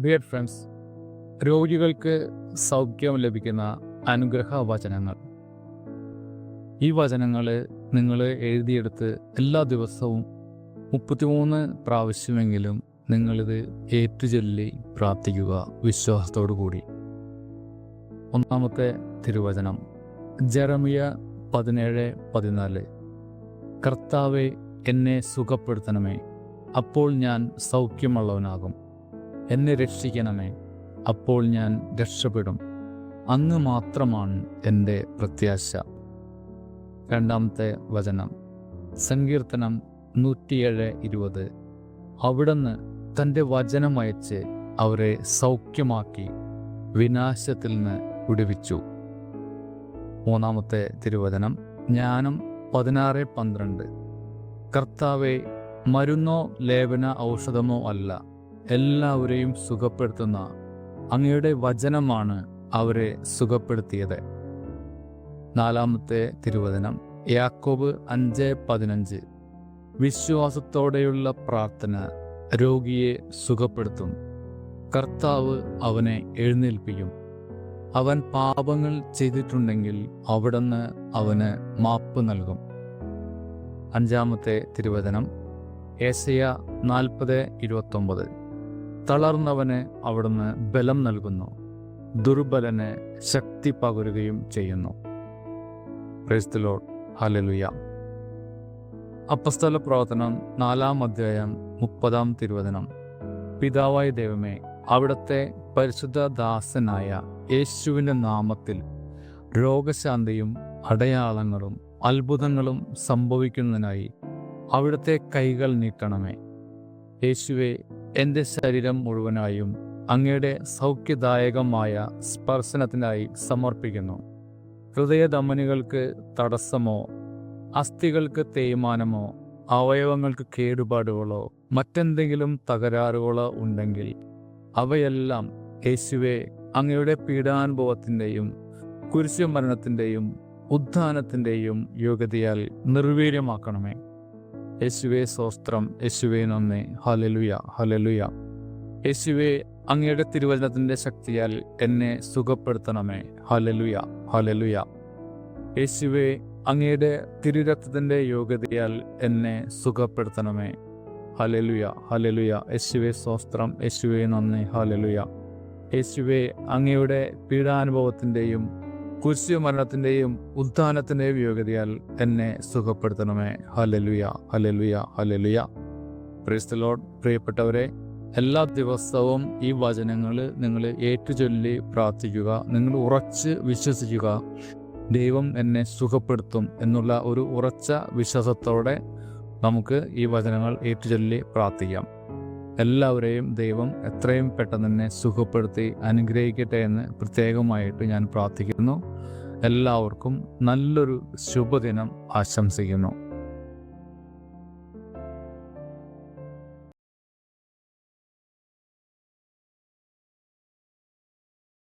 Dear friends, രോഗികൾക്ക് സൗഖ്യം ലഭിക്കുന്ന അനുഗ്രഹ വചനങ്ങൾ. ഈ വചനങ്ങൾ നിങ്ങൾ എഴുതിയെടുത്ത് എല്ലാ ദിവസവും 33 പ്രാവശ്യമെങ്കിലും നിങ്ങളിത് ഏറ്റുചൊല്ലി പ്രാർത്ഥിക്കുക വിശ്വാസത്തോടു കൂടി. ഒന്നാമത്തെ തിരുവചനം ജെറമിയ 17:14. കർത്താവേ, എന്നെ സുഖപ്പെടുത്തണമേ, അപ്പോൾ ഞാൻ സൗഖ്യമുള്ളവനാകും. എന്നെ രക്ഷിക്കണമേ, അപ്പോൾ ഞാൻ രക്ഷപ്പെടും. അങ്ങ് മാത്രമാണ് എൻ്റെ പ്രത്യാശ. രണ്ടാമത്തെ വചനം സങ്കീർത്തനം 107:20. അവിടുന്ന് തൻ്റെ വചനം അയച്ച് അവരെ സൗഖ്യമാക്കി വിനാശത്തിൽ നിന്ന് വിടുവിച്ചു. മൂന്നാമത്തെ തിരുവചനം ജ്ഞാനം 16:12. കർത്താവെ, മരുന്നോ ലേപന ഔഷധമോ അല്ല, എല്ലാവരെയും സുഖപ്പെടുത്തുന്ന അങ്ങയുടെ വചനമാണ് അവരെ സുഖപ്പെടുത്തിയത്. നാലാമത്തെ തിരുവചനം യാക്കോബ് 5:15. വിശ്വാസത്തോടെയുള്ള പ്രാർത്ഥന രോഗിയെ സുഖപ്പെടുത്തും. കർത്താവ് അവനെ എഴുന്നേൽപ്പിക്കും. അവൻ പാപങ്ങൾ ചെയ്തിട്ടുണ്ടെങ്കിൽ അവിടുന്ന് അവന് മാപ്പ് നൽകും. അഞ്ചാമത്തെ തിരുവചനം യെശയ്യാ 40:29. തളർന്നവന് അവിടുന്ന് ബലം നൽകുന്നു, ദുർബലന് ശക്തി പകരുകയും ചെയ്യുന്നു. Price the Lord. ഹല്ലേലൂയ. അപ്പസ്തല പ്രവർത്തനം 4:30 തിരുവചനം. പിതാവായ ദൈവമേ, അവിടുത്തെ പരിശുദ്ധ ദാസനായ യേശുവിൻ്റെ നാമത്തിൽ രോഗശാന്തിയും അടയാളങ്ങളും അത്ഭുതങ്ങളും സംഭവിക്കുന്നതിനായി അവിടുത്തെ കൈകൾ നീട്ടണമേ. യേശുവെ, എൻ്റെ ശരീരം മുഴുവനായും അങ്ങയുടെ സൗഖ്യദായകമായ സ്പർശനത്തിനായി സമർപ്പിക്കുന്നു. ഹൃദയധമനികൾക്ക് തടസ്സമോ അസ്ഥികൾക്ക് തേയ്മാനമോ അവയവങ്ങൾക്ക് കേടുപാടുകളോ മറ്റെന്തെങ്കിലും തകരാറുകളോ ഉണ്ടെങ്കിൽ അവയെല്ലാം യേശുവെ അങ്ങയുടെ പീഡാനുഭവത്തിൻ്റെയും കുരിശുമരണത്തിൻ്റെയും ഉത്ഥാനത്തിൻ്റെയും യോഗ്യതയാൽ നിർവീര്യമാക്കണമേ. യേശുവേ സ്തോത്രം, യേശുവേ നന്ദി. Hallelujah, hallelujah. യേശുവേ, അങ്ങയുടെ തിരുവചനത്തിൻ്റെ ശക്തിയാൽ എന്നെ സുഖപ്പെടുത്തണമേ. Hallelujah, hallelujah. യേശുവേ, അങ്ങയുടെ തിരുരക്തത്തിൻ്റെ യോഗ്യതയാൽ എന്നെ സുഖപ്പെടുത്തണമേ. Hallelujah, hallelujah. യേശുവേ സ്തോത്രം, യേശുവേ നന്ദി. ഹല്ലേലൂയ. യേശുവേ, അങ്ങയുടെ പീഡാനുഭവത്തിൻ്റെയും കുരിശുമരണത്തിൻ്റെയും ഉത്ഥാനത്തിൻ്റെയും യോഗ്യതയാൽ എന്നെ സുഖപ്പെടുത്തണമേ. Hallelujah, hallelujah, hallelujah. Praise the Lord. പ്രിയപ്പെട്ടവരെ, എല്ലാ ദിവസവും ഈ വചനങ്ങൾ നിങ്ങൾ ഏറ്റുചൊല്ലി പ്രാർത്ഥിക്കുക. നിങ്ങൾ ഉറച്ച് വിശ്വസിക്കുക, ദൈവം എന്നെ സുഖപ്പെടുത്തും എന്നുള്ള ഒരു ഉറച്ച വിശ്വാസത്തോടെ നമുക്ക് ഈ വചനങ്ങൾ ഏറ്റുചൊല്ലി പ്രാർത്ഥിക്കാം. എല്ലാവരെയും ദൈവം എത്രയും പെട്ടെന്ന് തന്നെ സുഖപ്പെടുത്തി അനുഗ്രഹിക്കട്ടെ എന്ന് പ്രത്യേകമായിട്ട് ഞാൻ പ്രാർത്ഥിക്കുന്നു. എല്ലാവർക്കും നല്ലൊരു ശുഭദിനം ആശംസിക്കുന്നു.